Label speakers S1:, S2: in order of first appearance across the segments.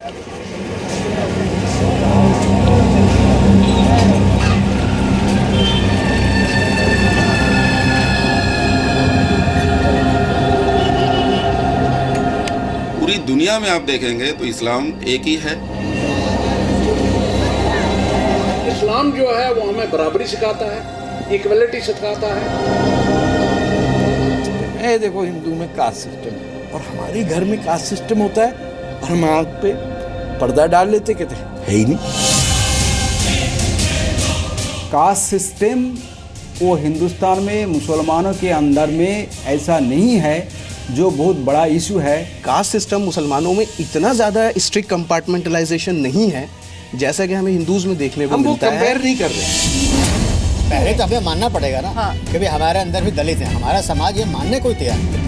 S1: पूरी दुनिया में आप देखेंगे तो इस्लाम एक ही है।
S2: इस्लाम जो है वो हमें बराबरी सिखाता है, इक्वलिटी सिखाता है।
S3: ये देखो हिंदू में कास्ट सिस्टम है और हमारे घर में कास्ट सिस्टम होता है और हम आँख पे पर्दा डाल लेते, कहते है ही नहीं।
S4: कास्ट सिस्टम वो हिंदुस्तान में मुसलमानों के अंदर में ऐसा नहीं है जो बहुत बड़ा इशू है।
S5: कास्ट सिस्टम मुसलमानों में इतना ज़्यादा स्ट्रिक्ट कंपार्टमेंटलाइजेशन नहीं है जैसा कि हमें हिंदूज़ में देखने को मिलता है।
S3: हम वो कंपेयर नहीं कर रहे।
S6: पहले तो हमें मानना पड़ेगा ना। हाँ। कि भाई हमारे अंदर भी दलित हैं, हमारा समाज ये मानने को तैयार है।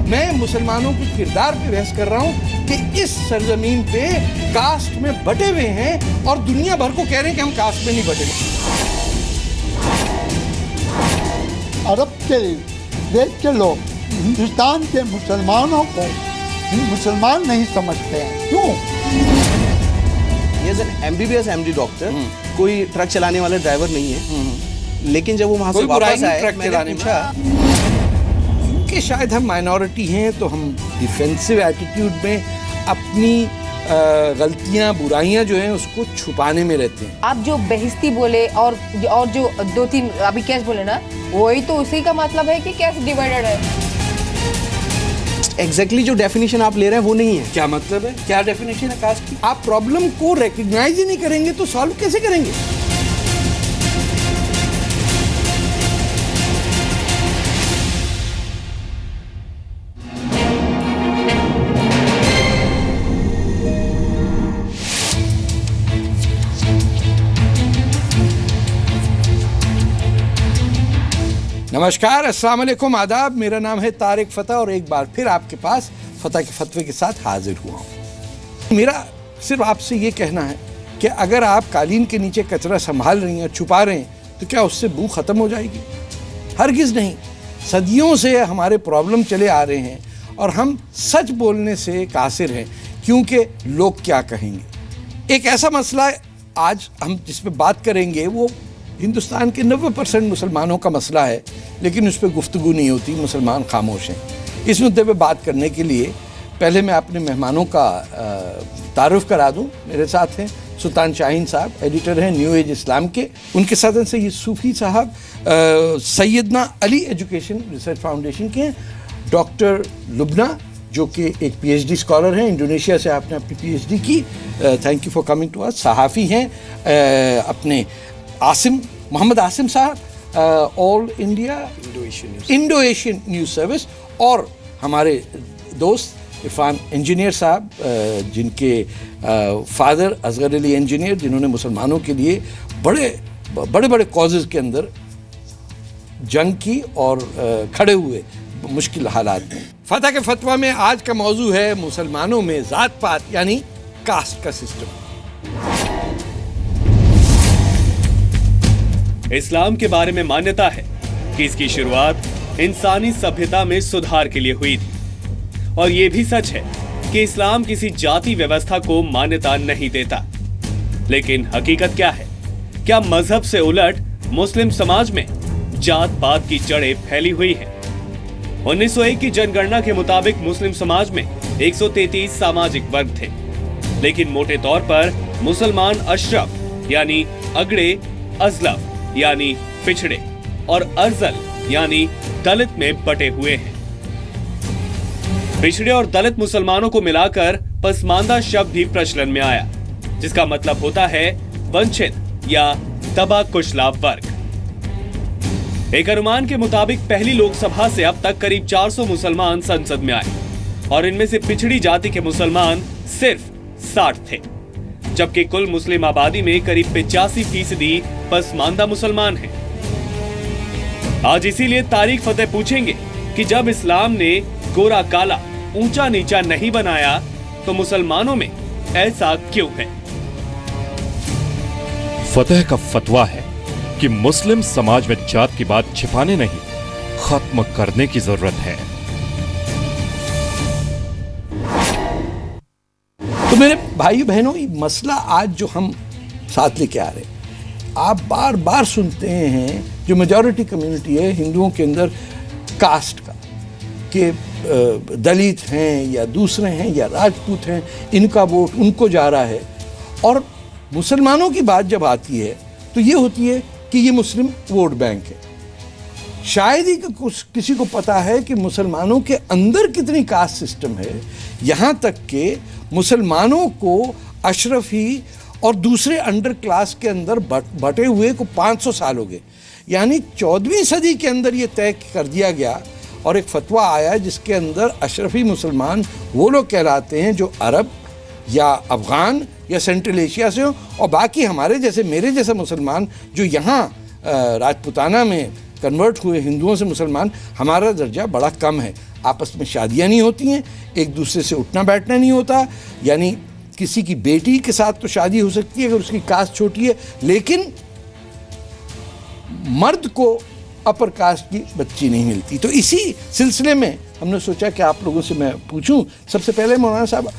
S3: मैं मुसलमानों के किरदार पे बहस कर रहा हूँ कि इस सरजमीन पे कास्ट में बटे हुए हैं और दुनिया भर को कह रहे हैं कि हम कास्ट में नहीं बटे।
S7: अरब के देश के लोग हिंदुस्तान के मुसलमानों को मुसलमान नहीं समझते हैं, क्यों?
S5: As an MBBS MD doctor कोई ट्रक चलाने वाला ड्राइवर नहीं है, लेकिन जब वो वहाँ से वापस आए
S3: ट्रक चलाने पूछा क्योंकि शायद हम माइनॉरिटी हैं तो हम डिफेंसिव एटीट्यूड में अपनी गलतियां बुराइयां जो हैं उसको छुपाने में रहते हैं।
S8: आप जो बेहिस्ती बोले और जो 2-3 अभी कैसे बोले ना, वही तो उसी का मतलब है कि कैसे डिवाइडेड है।
S5: एग्जैक्टली जो डेफिनेशन आप ले रहे हैं वो नहीं है।
S3: क्या मतलब है, क्या डेफिनेशन है कास्ट की? आप प्रॉब्लम को रिकॉग्नाइज ही नहीं करेंगे तो सॉल्व कैसे करेंगे? नमस्कार, अस्सलाम वालेकुम, आदाब। मेरा नाम है तारिक फतेह और एक बार फिर आपके पास फतेह के फतवे के साथ हाजिर हुआ हूँ। मेरा सिर्फ आपसे ये कहना है कि अगर आप कालीन के नीचे कचरा संभाल रही हैं, छुपा रहे हैं, तो क्या उससे बू ख़त्म हो जाएगी? हरगिज़ नहीं। सदियों से हमारे प्रॉब्लम चले आ रहे हैं और हम सच बोलने से कासिर हैं, क्योंकि लोग क्या कहेंगे। एक ऐसा मसला आज हम जिस पे बात करेंगे वो हिंदुस्तान के 90% मुसलमानों का मसला है, लेकिन उस पर गुफ्तगू नहीं होती, मुसलमान खामोश हैं। इस मुद्दे पे बात करने के लिए पहले मैं अपने मेहमानों का तारुफ करा दूं। मेरे साथ हैं सुल्तान शाहीन साहब, एडिटर हैं न्यू एज इस्लाम के। उनके साथ हैं सैयद सूफ़ी साहब, सैयदना अली एजुकेशन रिसर्च फाउंडेशन के हैं। डॉक्टर लुबना जो कि एक PhD स्कॉलर हैं, इंडोनेशिया से आपने अपनी PhD की, thank you for coming to us. सहाफ़ी हैं अपने मोहम्मद आसिम साहब, all India Indo Asian news service, और हमारे दोस्त इरफान इंजीनियर साहब, जिनके फादर असगर अली इंजीनियर, जिन्होंने मुसलमानों के लिए बड़े बड़े कॉजेज़ के अंदर जंग की और खड़े हुए मुश्किल हालात में। फतेह के फतवा में आज का मौजू है मुसलमानों में ज़ात पात यानी कास्ट का सिस्टम।
S9: इस्लाम के बारे में मान्यता है कि इसकी शुरुआत इंसानी सभ्यता में सुधार के लिए हुई थी, और ये भी सच है कि इस्लाम किसी जाति व्यवस्था को मान्यता नहीं देता। लेकिन हकीकत क्या है? क्या मजहब से उलट मुस्लिम समाज में जात पात की जड़ें फैली हुई हैं? 1901 की जनगणना के मुताबिक मुस्लिम समाज में 133 सामाजिक वर्ग थे, लेकिन मोटे तौर पर मुसलमान अशरफ यानी अगड़े, अजलफ यानी पिछड़े और अर्जल यानी दलित में बटे हुए हैं। पिछड़े और दलित मुसलमानों को मिलाकर पसमानदा शब्द भी प्रचलन में आया, जिसका मतलब होता है वंचित या दबा कुचला वर्ग। एक अनुमान के मुताबिक पहली लोकसभा से अब तक करीब 400 मुसलमान संसद में आए, और इनमें से पिछड़ी जाति के मुसलमान सिर्फ 60 थे, जबकि कुल मुस्लिम आबादी में करीब 85% पसमानदा मुसलमान हैं। आज इसीलिए तारिक फतेह पूछेंगे कि जब इस्लाम ने गोरा काला, ऊंचा नीचा नहीं बनाया, तो मुसलमानों में ऐसा क्यों है?
S10: फतेह का फतवा है कि मुस्लिम समाज में जात की बात छिपाने नहीं, खत्म करने की जरूरत है।
S5: तो
S3: मेरे भाई बहनों, ये मसला आज जो हम साथ लेके आ रहे हैं, आप बार बार सुनते हैं जो मेजॉरिटी कम्युनिटी है हिंदुओं के अंदर कास्ट का, कि दलित हैं या दूसरे हैं या राजपूत हैं, इनका वोट उनको जा रहा है। और मुसलमानों की बात जब आती है तो ये होती है कि ये मुस्लिम वोट बैंक है। शायद ही किसी को पता है कि मुसलमानों के अंदर कितनी कास्ट सिस्टम है, यहाँ तक कि मुसलमानों को अशरफी और दूसरे अंडर क्लास के अंदर बटे हुए को 500 साल हो गए। यानी 14वीं सदी के अंदर ये तय कर दिया गया और एक फतवा आया जिसके अंदर अशरफी मुसलमान वो लोग कहलाते हैं जो अरब या अफ़गान या सेंट्रल एशिया से हो, और बाकी हमारे जैसे मेरे जैसे मुसलमान जो यहाँ राजपुताना में कन्वर्ट हुए हिंदुओं से मुसलमान, हमारा दर्जा बड़ा कम है। आपस में शादियाँ नहीं होती हैं, एक दूसरे से उठना बैठना नहीं होता। यानी किसी की बेटी के साथ तो शादी हो सकती है अगर उसकी कास्ट छोटी है, लेकिन मर्द को अपर कास्ट की बच्ची नहीं मिलती। तो इसी सिलसिले में हमने सोचा कि आप लोगों से मैं पूछूं। सबसे पहले मौलाना साहब,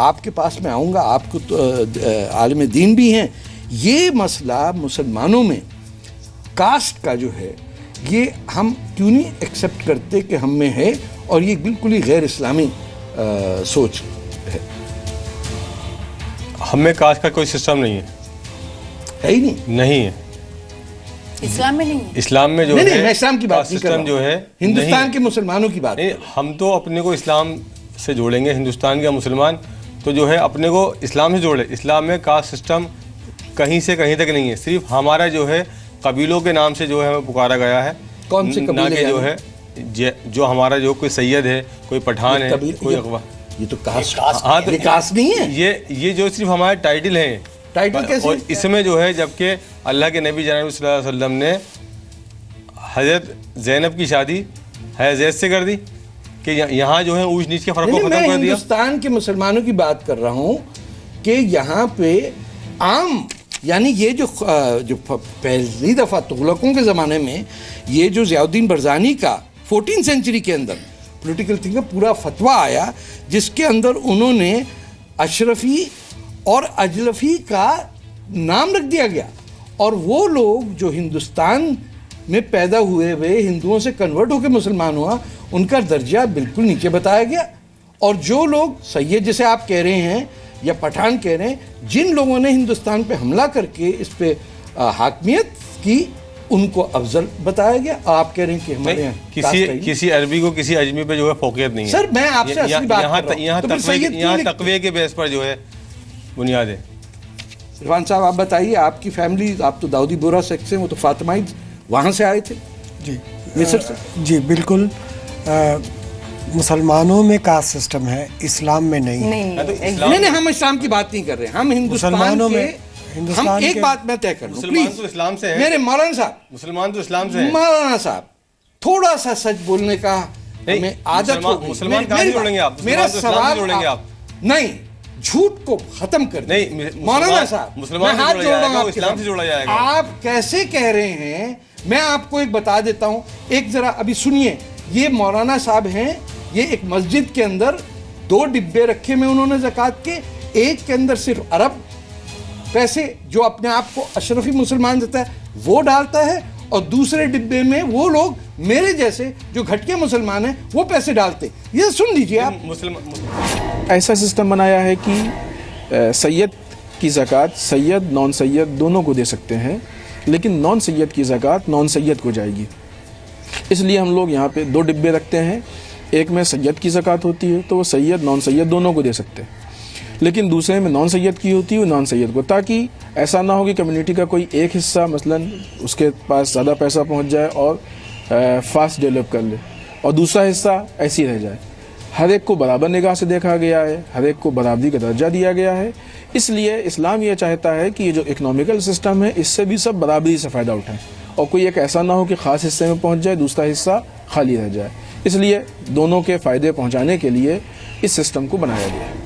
S3: आपके पास मैं आऊँगा, आपको तो आलिम दीन भी हैं। ये मसला मुसलमानों में कास्ट का जो है, ये हम क्यों नहीं एक्सेप्ट करते कि हम में है, और ये बिल्कुल ही गैर इस्लामी सोच है।
S11: हम में कास्ट का कोई सिस्टम नहीं
S3: है ही नहीं
S11: है।
S8: इस्लाम में नहीं है।
S11: इस्लाम में जो
S3: नहीं,
S11: है
S3: मैं इस्लाम की बात नहीं कर रहा हूं,
S11: जो है
S3: हिंदुस्तान के मुसलमानों की बात
S11: नहीं। हम तो अपने को इस्लाम से जोड़ेंगे। हिंदुस्तान का मुसलमान तो जो है अपने को इस्लाम से जोड़े। इस्लाम में कास्ट सिस्टम कहीं से कहीं तक नहीं है। सिर्फ हमारा जो है कबीलों के नाम से जो है हमें पुकारा गया है।
S3: कौन से कबीले?
S11: ना कि जो है जो हमारा जो कोई सैयद है, कोई पठान है, कोई अगवा।
S3: ये तो कास्ट,
S11: हाँ, तो
S3: कास्ट नहीं है।
S11: ये जो सिर्फ हमारे टाइटल हैं।
S3: टाइटल कैसे?
S11: और इसमें जो है, जबकि अल्लाह के नबी जनाब सल्लल्लाहु अलैहि वसल्लम ने हज़रत ज़ैनब की शादी है ज़ैद से कर दी कि यहाँ जो है ऊंच नीच के फर्क को खत्म कर दिया।
S3: हिंदुस्तान के मुसलमानों की बात कर रहा हूँ कि यहाँ पे आम, यानी ये जो पहली दफ़ा तुगलकों के ज़माने में ये जो ज़ियाउद्दीन बरज़ानी का 14th सेंचुरी के अंदर पॉलिटिकल थिंकर पूरा फतवा आया, जिसके अंदर उन्होंने अशरफी और अजलफी का नाम रख दिया गया। और वो लोग जो हिंदुस्तान में पैदा हुए हुए हिंदुओं से कन्वर्ट होकर मुसलमान हुआ, उनका दर्जा बिल्कुल नीचे बताया गया। और जो लोग सैयद जैसे आप कह रहे हैं या पठान कह रहे हैं, जिन लोगों ने हिंदुस्तान पे हमला करके इस पे हाकमियत की, उनको अफजल बताया गया। आप कह रहे हैं कि हमारे यहाँ
S11: किसी अरबी को किसी अजमी पे जो है फोकियत नहीं है।
S3: सर मैं आपसे असली बात कर रहा हूं।
S11: यहाँ तकवे के बेस पर जो है बुनियाद है।
S3: इरफान साहब आप बताइए, आपकी फैमिली, आप तो दाऊदी बोरा सेक्ट से, वो तो फातिमाइद वहाँ से आए थे।
S12: जी
S3: मिस्र से।
S12: जी बिल्कुल। मुसलमानों में कास्ट सिस्टम है, इस्लाम में नहीं।
S3: नहीं, हम इस्लाम की बात नहीं कर रहे, हम हिंदुस्तान में। हम एक बात मैं तय कर लूं,
S11: प्लीज। तो इस्लाम से है
S3: मेरे मौलाना साहब।
S11: मुसलमान तो इस्लाम से है।
S3: मौलाना साहब, थोड़ा सा सच बोलने का हमें आदत हो गई।
S11: मुसलमान कहाँ जोड़ेंगे आप?
S3: मेरा सवाल नहीं, झूठ को खत्म कर
S11: नहीं।
S3: मौलाना साहब,
S11: मुसलमान
S3: हाथ जोड़ रहा हूं,
S11: इस्लाम से जोड़ा जाएगा।
S3: आप कैसे कह रहे हैं? मैं आपको एक बता देता हूं, एक जरा अभी सुनिए। ये मौलाना साहब हैं, ये एक मस्जिद के अंदर 2 डिब्बे रखे में उन्होंने ज़कात के। एक के अंदर सिर्फ अरब पैसे जो अपने आप को अशरफी मुसलमान देता है वो डालता है, और दूसरे डिब्बे में वो लोग मेरे जैसे जो घटिया मुसलमान हैं वो पैसे डालते। ये सुन लीजिए आप।
S13: ऐसा सिस्टम बनाया है कि सैयद की ज़कात सैयद नॉन सैयद दोनों को दे सकते हैं, लेकिन नॉन सैयद की ज़कात नॉन सैयद को जाएगी। इसलिए हम लोग यहाँ पे 2 डिब्बे रखते हैं। एक में सैयद की ज़कात होती है तो वो सैयद नॉन सैयद दोनों को दे सकते हैं, लेकिन दूसरे में नॉन सैयद की होती है वो नॉन सैयद को, ताकि ऐसा ना हो कि कम्युनिटी का कोई एक हिस्सा मसलन उसके पास ज़्यादा पैसा पहुँच जाए और फास्ट डेवलप कर ले, और दूसरा हिस्सा ऐसे ही रह जाए। हर एक को बराबर निगाह से देखा गया है, हर एक को बराबरी का दर्जा दिया गया है। इसलिए इस्लाम ये चाहता है कि ये जो इकोनॉमिकल सिस्टम है इससे भी सब बराबरी से फ़ायदा उठाएं, और कोई एक ऐसा ना हो कि ख़ास हिस्से में पहुँच जाए, दूसरा हिस्सा खाली रह जाए। इसलिए दोनों के फ़ायदे पहुँचाने के लिए इस सिस्टम को बनाया गया है।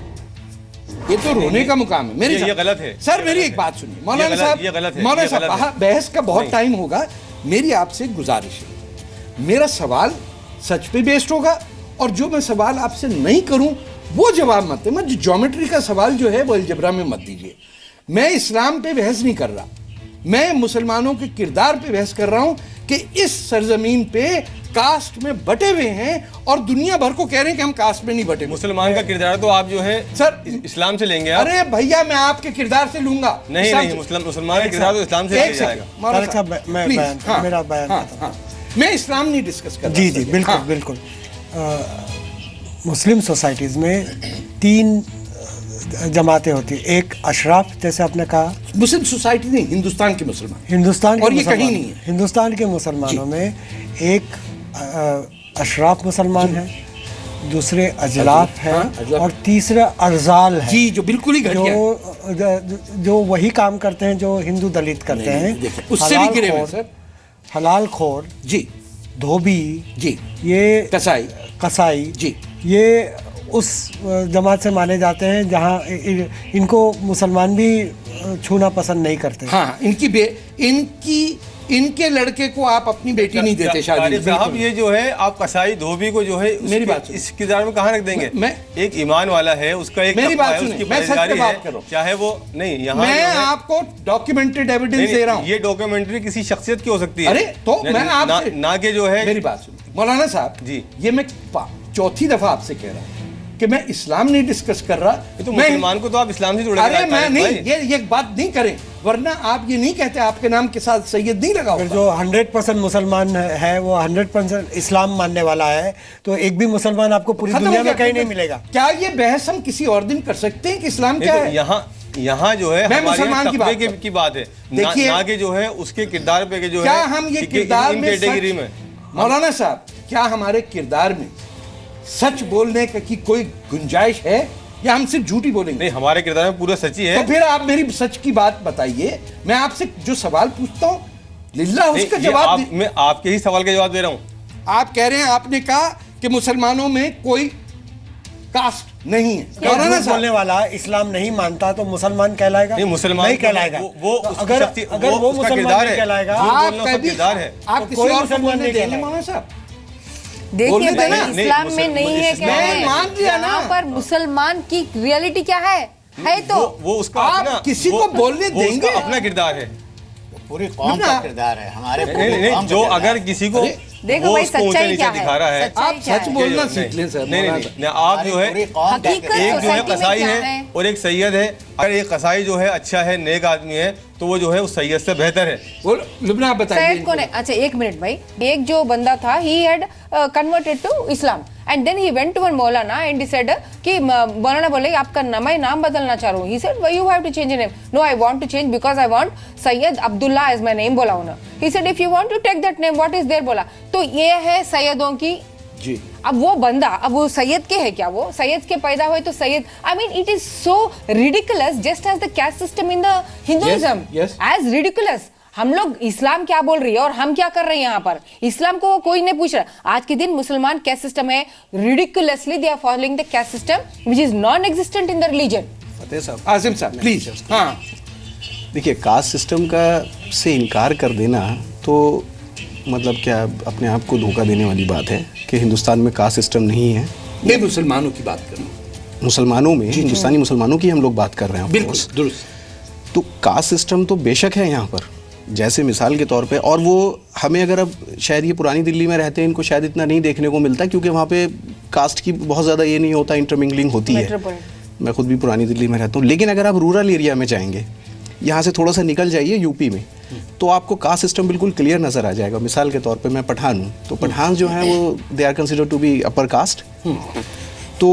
S3: ये तो रोने का मुकाम है। मेरी
S11: ये गलत है
S3: सर, मेरी एक बात सुनिए मौलाना साहब। मौलाना साहब, बहस का बहुत टाइम होगा, मेरी आपसे गुजारिश है, मेरा सवाल सच पे बेस्ड होगा, और जो मैं सवाल आपसे नहीं करूं वो जवाब मत दे, जो ज्योमेट्री का सवाल जो है वो अलजबरा में मत दीजिए। मैं इस्लाम पे बहस नहीं कर रहा, मैं मुसलमानों के किरदार पे बहस कर रहा हूं कि इस सरजमीन पे कास्ट में बटे हुए हैं और दुनिया भर को कह रहे हैं कि हम कास्ट में नहीं बटे।
S11: मुसलमान का किरदार तो आप जो है
S3: सर
S11: इस्लाम से लेंगे आप?
S3: अरे भैया मैं आपके किरदार से लूंगा।
S11: नहीं, मुसलमान का किरदार तो इस्लाम से जाएगा।
S12: मेरा बयान
S3: मैं इस्लाम नहीं डिस्कस कर रहा।
S12: जी जी बिल्कुल बिल्कुल। मुस्लिम सोसाइटीज़ में 3 जमातें होती है। एक अशराफ, जैसे आपने कहा,
S3: मुस्लिम सोसाइटी नहीं, हिंदुस्तान के मुसलमान,
S12: हिंदुस्तान
S3: और
S12: के
S3: ये कहीं नहीं है।
S12: हिंदुस्तान के मुसलमानों में एक अशराफ मुसलमान है, दूसरे अजलाफ हैं और तीसरा अर्जाल है।
S3: जी, जो बिल्कुल ही घटिया,
S12: जो वही काम करते हैं जो हिंदू दलित करते हैं,
S3: उससे भी गिरे हुए सर।
S12: हलाल खोर
S3: जी,
S12: धोबी
S3: जी,
S12: ये
S3: कसाई
S12: जी, ये उस जमात से माने जाते हैं जहाँ इनको मुसलमान भी छूना पसंद नहीं करते।
S3: हाँ, इनके लड़के को आप अपनी बेटी नहीं देते शादी में।
S11: साहब ये जो है आप कसाई धोबी को जो है
S3: मेरी बात
S11: इस किरदार में कहाँ रख देंगे?
S3: मैं
S11: एक ईमान वाला है, उसका एक
S3: मेरी बात
S11: सुनिए,
S3: मैं सच में बात कर रहा हूँ,
S11: चाहे वो नहीं, यहाँ
S3: मैं आपको डॉक्यूमेंटेड एविडेंस दे रहा हूँ।
S11: ये डॉक्यूमेंट्री किसी शख्सियत की हो सकती है।
S3: अरे तो मैं आपसे
S11: ना के जो है,
S3: मेरी बात सुनिए मौलाना साहब
S11: जी,
S3: ये मैं चौथी दफा आपसे कह रहा हूँ कि मैं इस्लाम नहीं डिस्कस कर रहा।
S11: तो मुसलमान को तो आप इस्लाम से जोड़ेंगे।
S3: अरे मैं नहीं, ये बात नहीं करें, वरना आप ये नहीं कहते आपके नाम के साथ सैयद नहीं लगा।
S12: जो 100% मुसलमान है वो 100% इस्लाम मानने वाला है, तो एक भी मुसलमान आपको पूरी दुनिया में कहीं नहीं मिलेगा।
S3: क्या ये बहस हम किसी और दिन कर सकते हैं कि इस्लाम क्या है?
S11: यहाँ जो है
S3: मैं मुसलमान
S11: की बात है,
S3: देखिए
S11: ना के जो है उसके किरदार पे जो है,
S3: क्या हम ये किरदार में मौलाना साहब, क्या हमारे किरदार में सच बोलने की कोई गुंजाइश है या हम सिर्फ झूठी बोलेंगे?
S11: नहीं, हमारे किरदार में पूरा सच ही है।
S3: तो फिर आप मेरी सच की बात बताइए। मैं आपसे जो सवाल पूछता हूँ लिल्लाह उसका जवाब
S11: मैं आपके ही सवाल का जवाब दे रहा हूँ।
S3: आप कह रहे हैं, आपने कहा कि मुसलमानों में कोई कास्ट नहीं है।
S12: बोलने वाला इस्लाम नहीं मानता तो मुसलमान कहलाएगा?
S11: नहीं, मुसलमान
S12: नहीं कहलाएगा।
S11: वो
S12: अगर वो मुसलमान नहीं कहलाएगा,
S3: आप किसी और को बोलने देंगे मौलाना साहब?
S8: देखिए भाई, इस्लाम में नहीं है क्या है?
S3: मान लिया ना।
S8: यहाँ पर मुसलमान की रियलिटी क्या है तो
S11: वो उसका
S3: आप किसी को बोलने देंगे?
S11: अपना किरदार है,
S6: पूरी कौम का किरदार है हमारे।
S11: नहीं, जो अगर किसी को
S8: देखो भाई सच्चाई क्या
S11: दिखा रहा है,
S3: आप सच बोलना सीख लें सर।
S11: नहीं, आप जो है एक जो है कसाई है और एक सैयद है। अगर एक कसाई जो है अच्छा है, नेक आदमी है, तो वो जो है उस सैयद से बेहतर है।
S3: वो लुबना बताइए।
S8: सैयद कौन है? अच्छा एक मिनट भाई, एक जो बंदा था he had converted to Islam and then he went to one Maulana and he said कि मौलाना बोले आपका नाम बदलना चाह रहा हूँ। He said why you have to change your name? No, I want to change because I want Syed Abdullah as my name बोला उन्होंने। He said if you want to take that name what is there बोला। तो ये है सैयदों की
S3: जी।
S8: अब वो बंदा, अब वो सैयद के है क्या? वो सैयद के पैदा हुए तो Syed, I mean it is so ridiculous just as the caste system in the Hinduism as ridiculous. हम लोग इस्लाम क्या बोल रही है और हम क्या कर रहे हैं यहाँ पर? इस्लाम को कोई नहीं पूछ रहा। आज के दिन मुसलमान कैस्ट सिस्टम है, ridiculously they are following the caste system which is non existent in the religion.
S5: Fateh साहब,
S3: आसिम साहब प्लीज। हाँ
S5: देखिए, कास्ट सिस्टम का से इनकार कर देना तो मतलब क्या अपने आप को धोखा देने वाली बात है कि हिंदुस्तान में कास्ट सिस्टम नहीं है।
S3: मैं मुसलमानों की बात कर रहा हूँ,
S5: मुसलमानों में, हिंदुस्तानी मुसलमानों की हम लोग बात कर रहे हैं।
S3: बिल्कुल दुरुस्त।
S5: तो कास्ट सिस्टम तो बेशक है यहाँ पर, जैसे मिसाल के तौर पे, और वो हमें अगर अब शायद ये पुरानी दिल्ली में रहते हैं इनको शायद इतना नहीं देखने को मिलता, क्योंकि वहाँ पे कास्ट की बहुत ज़्यादा ये नहीं होता, इंटरमिंगलिंग होती है। मैं खुद भी पुरानी दिल्ली में रहता हूँ। लेकिन अगर आप रूरल एरिया में जाएंगे, यहाँ से थोड़ा सा निकल जाइए यूपी में, तो आपको कास्ट सिस्टम बिल्कुल क्लियर नज़र आ जाएगा। मिसाल के तौर पे मैं पठान हूँ, तो पठान जो हैं वो they are consider to be upper caste. तो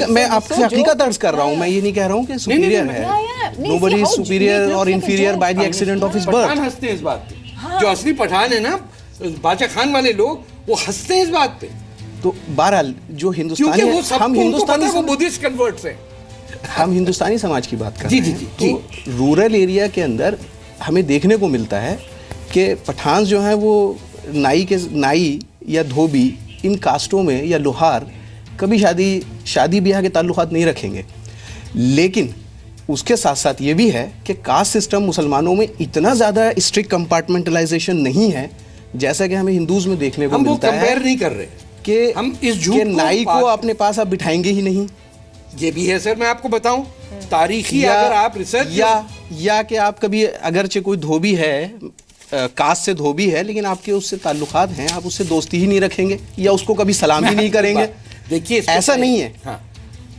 S5: मैं आपसे हकीकत अर्ज कर रहा हूँ, मैं ये नहीं कह रहा हूँ कि सुपीरियर है। नोबडी इज सुपीरियर और inferior by the accident of his birth.
S3: Pathan हंसते हैं इस बात पे। जो असली पठान है ना, बाचा खान वाले लोग, वो हंसते हैं इस बात पे।
S5: तो बहरहाल जो हिंदुस्तानी, हम हिंदुस्तानी,
S3: वो बुद्धिस्ट कन्वर्ट्स हैं।
S5: हम हिंदुस्तानी समाज की बात कर
S3: रहे
S5: हैं।
S3: जी।
S5: तो रूरल एरिया के अंदर हमें देखने को मिलता है कि पठान जो हैं वो नाई या धोबी, इन कास्टों में, या लोहार कभी शादी ब्याह के ताल्लुकात नहीं रखेंगे। लेकिन उसके साथ साथ ये भी है कि कास्ट सिस्टम मुसलमानों में इतना ज़्यादा स्ट्रिक्ट कंपार्टमेंटलाइजेशन नहीं है जैसा कि हमें हिंदूज़ में देखने को मिलता है।
S3: कंपेयर नहीं कर रहे हम इस झूठ
S5: नाई को अपने पास आप बिठाएंगे ही नहीं।
S3: ये भी है सर, मैं आपको बताऊं तारीखी अगर आप रिसर्च
S5: या कि आप कभी अगरचे कोई धोबी है, कास्ट से धोबी है, लेकिन आपके उससे ताल्लुकात हैं, आप उससे दोस्ती ही नहीं रखेंगे या उसको कभी सलाम ही नहीं करेंगे।
S3: देखिए
S5: ऐसा नहीं है।
S3: हाँ।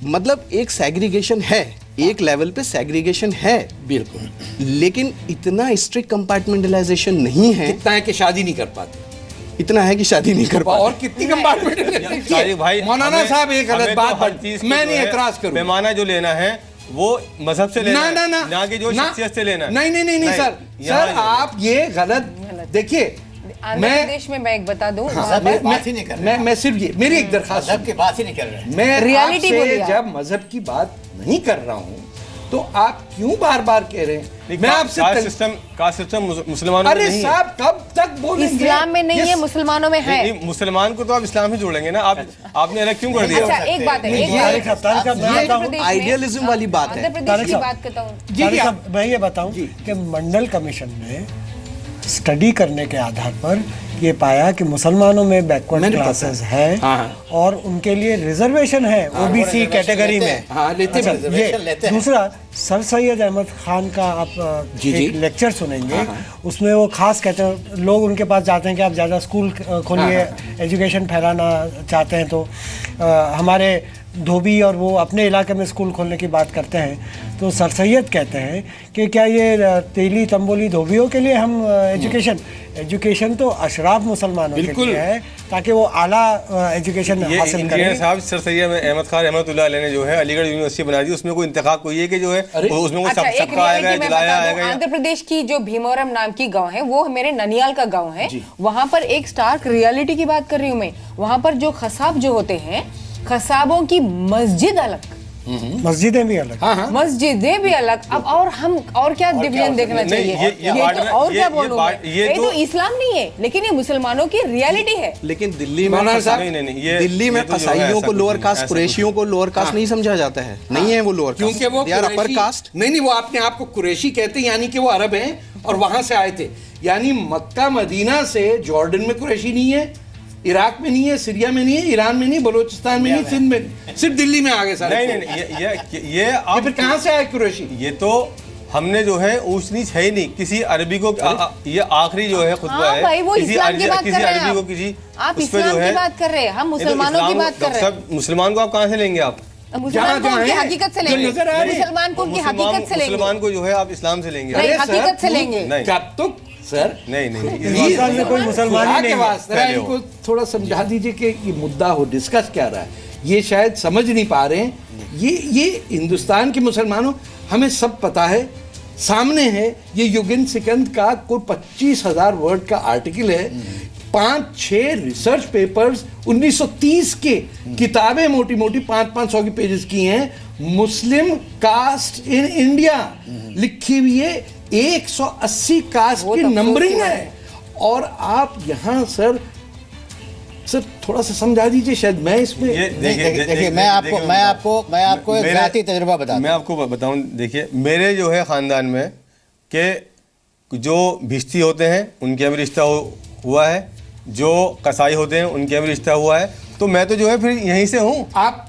S5: मतलब एक सेग्रीगेशन है, एक लेवल पे सेग्रीगेशन है
S3: बिल्कुल,
S5: लेकिन इतना स्ट्रिक्ट कंपार्टमेंटलाइजेशन नहीं है।
S3: इतना है कि शादी नहीं कर पाते,
S5: इतना है कि शादी नहीं कर पाते।
S3: और कितनी कंपार्टमेंट
S11: भाई
S3: मौलाना साहब एक गलत बात
S11: हर चीज
S3: मैं नहीं एतराज करूं।
S11: पैमाना जो लेना है वो मजहब से लेना है, ना कि जो शख्सियत से लेना है।
S3: नहीं सर आप ये गलत देखिए।
S8: आंध्र प्रदेश में मैं एक बता दूं,
S3: मैं सिर्फ ये मेरी एक दरखास्त
S6: मजहब की बात ही नहीं कर रहे।
S3: मैं
S8: रियलिटी
S3: आपसे जब मजहब की बात नहीं कर रहा हूँ तो आप क्यों बार बार कह रहे हैं? मैं आपसे
S11: कास्ट सिस्टम मुसलमानों में नहीं है।
S3: साहब कब तक बोलेंगे?
S8: इस्लाम में नहीं है, मुसलमानों में है।
S11: मुसलमान को तो आप इस्लाम ही जोड़ेंगे ना, आपने अलग क्यों कर दिया?
S8: अच्छा एक बात है,
S5: आइडियलिज्म वाली बात है।
S8: आंध्र प्रदेश की बात करता हूँ।
S12: मैं ये बताऊं कि मंडल कमीशन ने स्टडी करने के आधार पर ये पाया कि मुसलमानों में बैकवर्ड क्लासेस है और उनके लिए रिजर्वेशन है ओबीसी कैटेगरी में। ये दूसरा, सर सैयद अहमद खान का आप एक लेक्चर सुनेंगे, उसमें वो खास कहते हैं, लोग उनके पास जाते हैं कि आप ज़्यादा स्कूल खोलिए, एजुकेशन फैलाना चाहते हैं तो हमारे धोबी और वो अपने इलाके में स्कूल खोलने की बात करते हैं। तो सर सैयद कहते हैं कि क्या ये तेली तंबोली धोबियों के लिए हम एजुकेशन तो अशराफ मुसलमानों के लिए है ताकि वो आला एजुकेशन हासिल करें।
S11: साहब सर सैयद अहमद खान रहमतुल्लाह अलैह ने जो है अलीगढ़ यूनिवर्सिटी बना दी, उसमें कोई इंतखाब कोई है कि जो है उसमें कोई सबका आएगा, जुलाया आएगा।
S8: आंध्र प्रदेश की जो भीमवरम नाम की गांव है वो मेरे ननियाल का गांव है, वहां पर एक स्टार्क रियलिटी की बात कर रही हूँ मैं। वहां पर जो खसाब जो होते हैं, खसाबों की मस्जिद अलग,
S12: मस्जिदें भी अलग,
S8: मस्जिदें भी अलग। अब और क्या डिवीजन देखना चाहिए? ये तो और क्या बोलूं, ये तो इस्लाम नहीं है लेकिन ये मुसलमानों की रियलिटी है।
S5: लेकिन दिल्ली में दिल्ली में कसाईयों को लोअर कास्ट, कुरैशियों को लोअर कास्ट नहीं समझा जाता है। नहीं है वो लोअर कास्ट,
S3: क्योंकि वो
S5: अपर कास्ट
S3: नहीं, वो अपने आप को कुरैशी कहते हैं, यानी कि वो अरब हैं और वहां से आए थे। यानी मक्का मदीना से जॉर्डन में कुरैशी नहीं है, इराक में नहीं है, सीरिया में नहीं है, ईरान में नहीं, बलोचिस्तान में नहीं, सिंध में, सिर्फ दिल्ली में आ गए सारे।
S11: नहीं, ये
S3: फिर कहाँ से आए कुरैशी?
S11: ये तो हमने जो है ऊंच नीच है ही नहीं किसी अरबी को। ये आखिरी जो है खुतबा है,
S8: भाई वो इस्लाम की बात कर रहे हैं
S11: को किसी
S8: आप इस्लाम की बात कर रहे हैं, हम मुसलमानों की बात कर रहे हैं।
S11: मुसलमान को आप कहाँ से लेंगे? आप
S8: मुसलमान को उनकी हकीकत से लेंगे, मुसलमान को उनकी हकीकत से लेंगे,
S11: मुसलमान को जो है आप इस्लाम से लेंगे,
S8: हकीकत से लेंगे।
S3: कब तो सर
S11: नहीं
S3: में कोई मुसलमान ही नहीं है। इनको थोड़ा समझा दीजिए कि ये मुद्दा हो डिस्कस क्या रहा है, ये शायद समझ नहीं पा रहे हैं। ये हिंदुस्तान के मुसलमानों, हमें सब पता है, सामने है। ये युगन सिकंद का कोई 25,000 वर्ड का आर्टिकल है, 5-6 रिसर्च पेपर्स 1930 के, किताबें मोटी मोटी 500 की पेजेस की हैं, मुस्लिम कास्ट इन इंडिया लिखी हुई है, 180 कास्ट की नंबरिंग है। और आप यहाँ सर थोड़ा सा समझा दीजिए, शायद मैं इसमें
S6: देखिए मैं आपको एक ज़ाती तजुर्बा बताऊं।
S11: मैं आपको बताऊं, देखिए मेरे जो है ख़ानदान में के जो भिश्ती होते हैं उनके यहाँ भी रिश्ता हुआ है, जो कसाई होते हैं उनके यहाँ भी रिश्ता हुआ है, तो मैं तो जो है फिर यहीं से हूँ।
S8: आप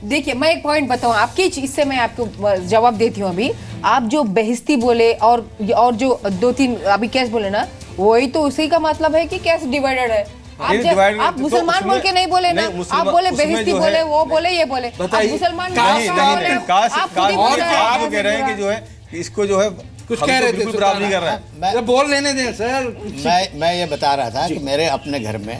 S8: देखिए, मैं एक पॉइंट बताऊं आपकी, इससे मैं आपको जवाब देती हूँ। अभी आप जो बेहिस्ती बोले और जो 2-3 अभी कैसे बोले ना, वही तो उसी का मतलब है कि कैसे डिवाइडेड है। आप मुसलमान बोल के नहीं बोले ना, आप बोले बेहिस्ती बोले, वो बोले, ये बोले, मुसलमान
S11: आप कह रहे हैं कि जो है इसको जो है
S3: कुछ कह रहे थे,
S11: बराबर नहीं कर रहा है,
S3: बोल लेने दें सर।
S6: मैं ये बता रहा था कि मेरे अपने घर में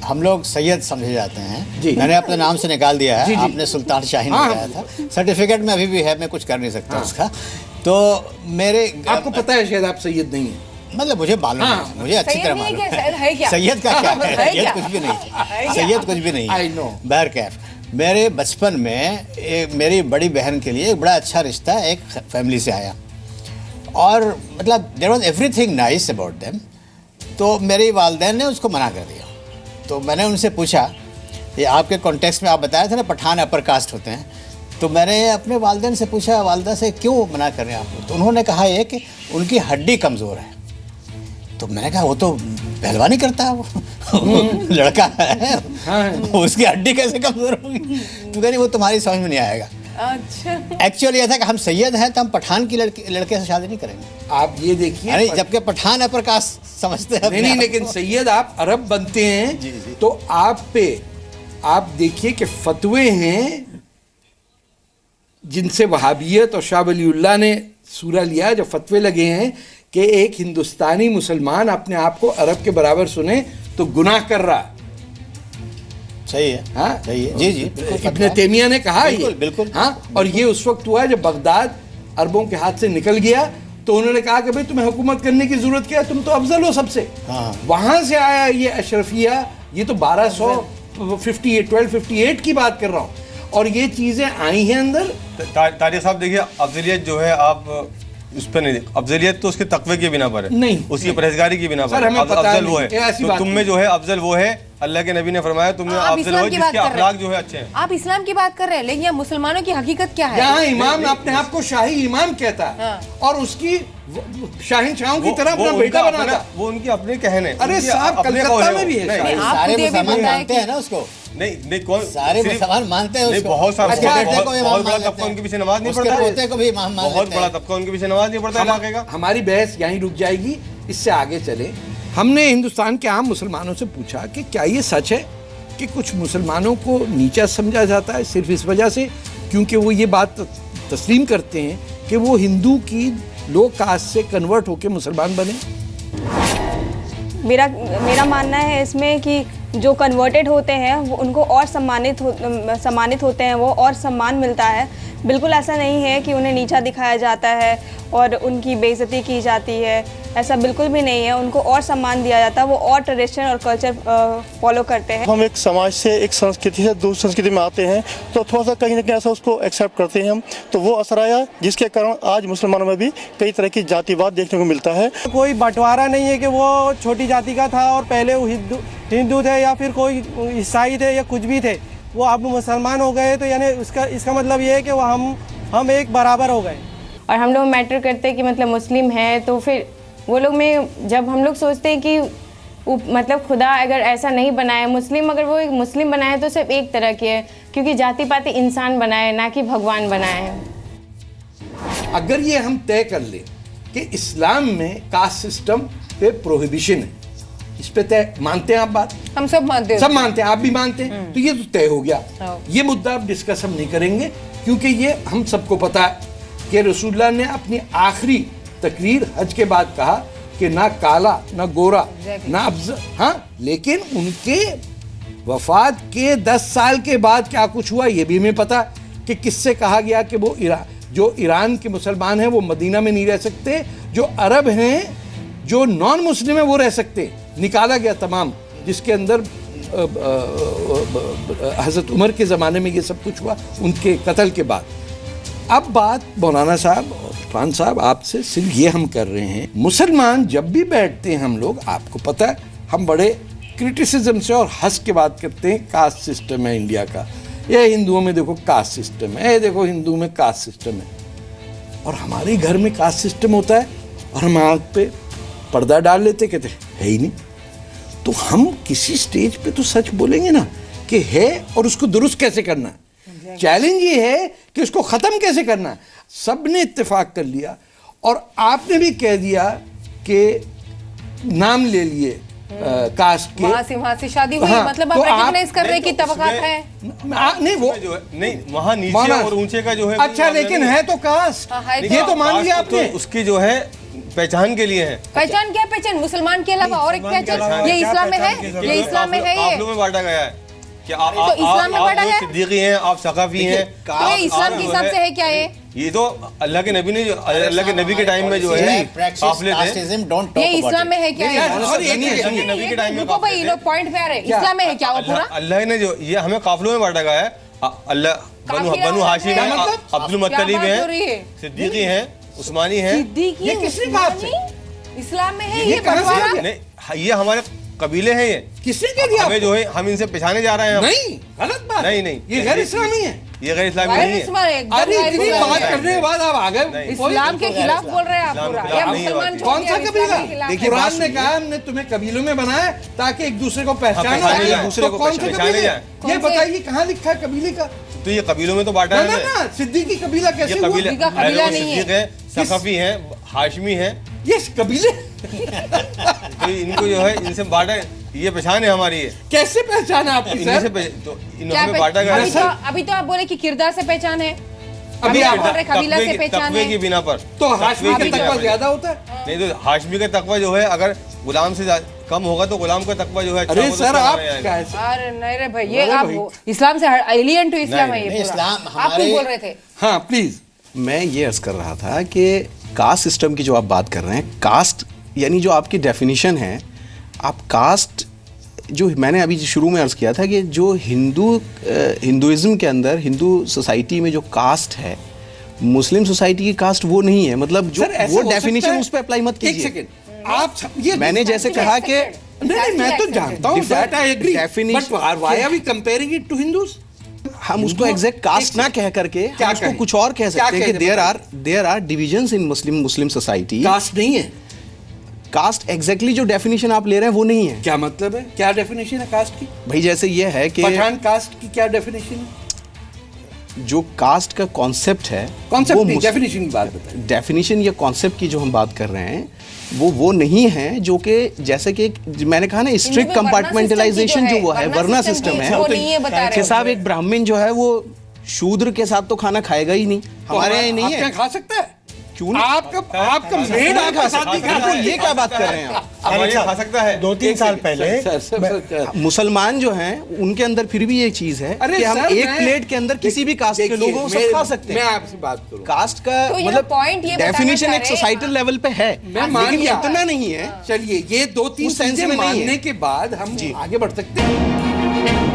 S6: हम लोग सैयद समझे जाते हैं, मैंने अपने नाम से निकाल दिया है, आपने सुल्तान शाहीन बताया था, सर्टिफिकेट में अभी भी है, मैं कुछ कर नहीं सकता उसका। तो मेरे
S3: आपको पता है शायद आप सैयद नहीं है,
S6: मतलब मुझे मालूम है, मुझे अच्छी तरह मालूम है सैयद का क्या है, सैयद कुछ भी नहीं, सैयद कुछ भी नहीं है। बहरकैफ मेरे बचपन में मेरी बड़ी बहन के लिए एक बड़ा अच्छा रिश्ता एक फैमिली से आया और मतलब there was everything nice about them. तो मेरी वालिदैन ने उसको मना कर दिया। तो मैंने उनसे पूछा, ये आपके कॉन्टेक्स्ट में आप बताए थे ना पठान अपर कास्ट होते हैं, तो मैंने अपने वालिदैन से पूछा, वालिदा से क्यों मना कर रहे हैं आप? तो उन्होंने कहा ये कि उनकी हड्डी कमज़ोर है, तो मैंने कहा वो तो पहलवानी करता है वो लड़का है, उसकी हड्डी कैसे कमजोर होगी? तो कहनी वो तुम्हारी समझ में नहीं आएगा।
S8: अच्छा,
S6: एक्चुअली ये था कि हम सैयद हैं तो हम पठान की लड़के से शादी नहीं करेंगे।
S3: आप ये देखिए,
S6: अरे जबकि पठान है प्रकाश समझते हैं।
S3: नहीं, लेकिन सैयद आप अरब बनते हैं
S6: जी, जी।
S3: तो आप पे आप देखिए कि फतवे हैं जिनसे वहाबियत और शाह वलीउल्लाह ने सूरा लिया, जो फतवे लगे हैं कि एक हिंदुस्तानी मुसलमान अपने आप को अरब के बराबर सुने तो गुनाह कर रहा।
S6: सही है, हाँ सही है, जी जी।
S3: इब्न तैमिया ने कहा
S6: बिल्कुल, बिल्कुल।
S3: हाँ, और ये उस वक्त हुआ जब बगदाद अरबों के हाथ से निकल गया तो उन्होंने कहा कि भाई तुम्हें हुकूमत करने की जरूरत क्या है, तुम तो अफजल हो सबसे।
S6: हाँ।
S3: वहां से आया ये अशरफिया, ये तो 1258 की बात कर रहा हूँ, और ये चीजें आई हैं अंदर।
S11: तारिक साहब देखिए, अफजलियत जो है आप उस पर नहीं, अफजलियत तो उसके तकवे के बिना पर है,
S3: नहीं
S11: उसकी परहेजगारी की बिना पर है। अफजल वो है, तो तुम में जो है अफजल वो है, अल्लाह के नबी ने फरमाया तुम में अफजल हो जिसके अखलाक जो है अच्छे हैं।
S8: आप इस्लाम की बात कर रहे हैं, लेकिन यहाँ मुसलमानों की हकीकत क्या है?
S3: यहाँ इमाम अपने आप को शाही इमाम कहता है और उसकी शाहिनशाहों की तरह अपना बेटा बनाता।
S11: वो उनके अपने कहने।
S3: अरे साहब, कलकत्ता में भी है।
S6: सारे मुसलमान मानते हैं ना उसको?
S11: नहीं, कौन
S6: सारे मुसलमान मानते हैं उसको?
S11: बहुत सारे,
S6: बहुत
S11: बड़ा तबका उनके पीछे नमाज नहीं पढ़ता,
S6: पोते को भी इमाम मान लेते हैं।
S11: बहुत बड़ा तबका उनके पीछे नमाज नहीं पढ़ता इलाके का।
S3: हमारी बहस यहीं रुक जाएगी, इससे आगे चले। हमने हिंदुस्तान के आम मुसलमानों से पूछा कि क्या ये सच है कि कुछ मुसलमानों को नीचा समझा जाता है सिर्फ इस वजह से क्योंकि वो ये बात तस्लीम करते हैं कि वो हिंदू की लो कास्ट से कन्वर्ट होकर मुसलमान बने?
S14: मेरा मानना है इसमें कि जो कन्वर्टेड होते हैं वो उनको और सम्मानित होते हैं, वो और सम्मान मिलता है। बिल्कुल ऐसा नहीं है कि उन्हें नीचा दिखाया जाता है और उनकी बेइज्जती की जाती है, ऐसा बिल्कुल भी नहीं है। उनको और सम्मान दिया जाता है, वो और ट्रेडिशन और कल्चर फॉलो करते हैं।
S15: हम एक समाज से, एक संस्कृति से दूसरी संस्कृति में आते हैं तो थोड़ा सा कहीं ना कहीं ऐसा उसको एक्सेप्ट करते हैं हम, तो वो असर आया जिसके कारण आज मुसलमानों में भी कई तरह की जातिवाद देखने को मिलता है।
S12: कोई बंटवारा नहीं है कि वो छोटी जाति का था और पहले वो हिंदू थे या फिर कोई ईसाई थे या कुछ भी थे, वो अब मुसलमान हो गए, तो यानी इसका मतलब ये है कि वो हम एक बराबर हो गए।
S14: और हम लोग मैटर करते हैं कि मतलब मुस्लिम है तो फिर वो लोग में जब हम लोग सोचते हैं कि मतलब खुदा अगर ऐसा नहीं बनाए, मुस्लिम अगर वो एक मुस्लिम बनाए तो सिर्फ एक तरह की है, क्योंकि जाति पाति इंसान बनाए ना कि भगवान बनाए हैं।
S3: अगर ये हम तय कर ले कि इस्लाम में कास्ट सिस्टम पे प्रोहिबिशन है, इस पे तय मानते हैं आप बात?
S8: हम सब मानते हैं,
S3: सब मानते हैं, आप भी मानते हैं, तो ये तो तय हो गया। ये मुद्दा अब डिस्कस हम नहीं करेंगे क्योंकि ये हम सबको पता है कि रसूलुल्लाह ने अपनी आखिरी तकरीर हज के बाद कहा कि ना काला ना गोरा ना अफजल। हाँ, लेकिन उनके वफात के 10 साल के बाद क्या कुछ हुआ ये भी हमें पता कि किससे कहा गया कि वो जो ईरान के मुसलमान हैं वो मदीना में नहीं रह सकते, जो अरब हैं, जो नॉन मुस्लिम है वो रह सकते। निकाला गया तमाम, जिसके अंदर हज़रत उमर के ज़माने में ये सब कुछ हुआ उनके कत्ल के बाद। अब बात मौलाना साहब और इरफान साहब आपसे सिर्फ ये हम कर रहे हैं, मुसलमान जब भी बैठते हैं हम लोग, आपको पता है हम बड़े क्रिटिसिज्म से और हंस के बात करते हैं, कास्ट सिस्टम है इंडिया का, ये हिंदुओं में देखो कास्ट सिस्टम है, देखो हिंदू में कास्ट सिस्टम है, और हमारे घर में कास्ट सिस्टम होता है और हम आँख पे पर्दा डाल लेते, कहते है ही नहीं। तो हम किसी स्टेज पे तो सच बोलेंगे ना कि है, और उसको दुरुस्त कैसे करना है। चैलेंज ये है कि उसको ख़त्म कैसे करना है। सब ने इत्तेफाक कर लिया और आपने भी कह दिया कि नाम ले लिए कास्ट के,
S8: वहाँ से शादी हुई, हाँ, मतलब आप रिकॉग्नाइज कर रहे हैं कि तबकात है।
S11: नहीं वो जो है, नहीं वहाँ नीचे और ऊंचे का जो है,
S3: अच्छा लेकिन है तो कास्ट, ये तो मान लिया आपने,
S11: उसकी जो है पहचान के लिए है।
S8: पहचान क्या पहचान? मुसलमान के अलावा और एक पहचान ये इस्लाम में है, ये इस्लाम में है, ये
S11: में बांटा गया है कि आप
S8: इस्लाम में बांटा गया है,
S11: सिद्दीकी हैं, आप सकाफी हैं,
S8: ये इस्लाम के हिसाब से है क्या?
S11: ये तो अल्लाह के नबी ने, अल्लाह के नबी के टाइम में जो है काफिले थे,
S8: ये इस्लाम में है क्या?
S11: नबी के टाइम में
S8: भाई लोग पॉइंट पे आ रहे हैं, इस्लाम में है क्या वो पूरा?
S11: अल्लाह ने जो ये हमें काफिलों में बांटा गया है, अल्लाह बनु हाशिम है, अब्दुल मुत्तलिब हैं, सिद्दीकी हैं, उस्मानी हैं।
S3: ये किसने कहा आपसे?
S8: इस्लाम में है ये बंटवारा?
S11: नहीं, ये हमारे कबीले हैं, ये
S3: किसने कह दिया?
S11: हमें जो है हम इनसे पहचाने जा रहे हैं।
S3: नहीं, गलत बात।
S11: नहीं,
S3: ये गैर इस्लामी है।
S11: ये गैर इस्लामी नहीं है।
S3: अरे इतनी बात करने के बाद आप आ गए
S8: इस्लाम के खिलाफ बोल रहे हैं आप पूरा। ये मुसलमान
S3: कौन सा कबीला? देखिए कुरान ने कहा हमने तुम्हें कबीलों में बनाया ताकि एक दूसरे को पहचानो।
S11: दूसरे को
S3: कौन से कबीले? ये बताइए कहाँ लिखा है कबीले का?
S11: तो ये कबीलों में तो बांटा है
S3: ना। सिद्दीकी कबीला कैसे हुआ?
S8: कबीला नहीं है,
S11: सकाफी है, हाशमी है,
S3: ये कबीले।
S11: तो इनको जो है इनसे बांटा, ये पहचान है हमारी। है
S3: कैसे पहचान है आपकी सर?
S11: तो इन्होंने बांटा गया।
S8: अभी तो आप बोले कि किरदार से पहचान है,
S3: अभी आप बोल
S8: रहे कबीला से पहचान है
S11: की बिना पर।
S3: तो हाशमी का तकवा ज्यादा होता है?
S11: नहीं, तो हाशमी का तकवा जो है अगर गुलाम से कम होगा तो गुलाम का तकवा जो है अच्छा।
S3: अरे सर आप
S8: अरे नहीं रे भाई, ये आप इस्लाम से एलियन टू इस्लाम है ये पूरा। आप कुछ बोल रहे थे?
S3: हाँ प्लीज।
S5: मैं ये अर्ज कर रहा था कि कास्ट सिस्टम की जो आप बात कर रहे हैं, कास्ट यानी जो आपकी डेफिनेशन है, आप कास्ट जो मैंने अभी शुरू में अर्ज किया था कि जो हिंदुइज्म के अंदर हिंदू सोसाइटी में जो कास्ट है, मुस्लिम सोसाइटी की कास्ट वो नहीं है। मतलब जो वो डेफिनेशन उस पर अप्लाई मत कीजिए।
S3: एक सेकंड, आप ये
S5: मैंने जैसे कहा कि
S3: नहीं मैं तो जानता हूँ that I agree, but why are we comparing it to Hindus?
S5: हम उसको एग्जैक्ट कास्ट ना कह करके हम उसको कुछ और कह सकते हैं कि there are divisions in Muslim society.
S3: Caste नहीं है,
S5: कास्ट एग्जैक्टली जो डेफिनेशन आप ले रहे हैं वो नहीं है।
S3: क्या मतलब है? क्या डेफिनेशन है कास्ट की?
S5: भाई जैसे ये है कि
S3: पठान कास्ट की क्या डेफिनेशन है?
S5: जो कास्ट का कॉन्सेप्ट है,
S3: कॉन्सेप्ट नहीं, डेफिनेशन की बात बताइए।
S5: डेफिनेशन या कॉन्सेप्ट की जो हम बात कर रहे हैं वो नहीं है जो कि जैसे कि मैंने कहा ना स्ट्रिक्ट कंपार्टमेंटलाइजेशन जो वो है, वर्ना सिस्टम है कि साहब एक ब्राह्मण जो है वो शूद्र के साथ तो खाना खाएगा ही नहीं। हमारे यहाँ नहीं है।
S3: खा सकता है? क्यों नहीं? आपका मेड आपका साथ नहीं खाता।
S5: ये क्या बात कर रहे हैं आप?
S11: खा सकता है।
S12: 2-3 साल पहले
S5: मुसलमान जो हैं उनके अंदर फिर भी ये चीज है कि हम एक प्लेट के अंदर किसी भी कास्ट के लोगों से खा सकते हैं।
S3: मैं आपसे बात करूं,
S5: कास्ट का मतलब डेफिनेशन एक सोसाइटल लेवल पे है, लेकिन इतना नहीं है।
S3: चलिए ये 2-3 चीजें मानने के बाद हम आगे बढ़ सकते हैं।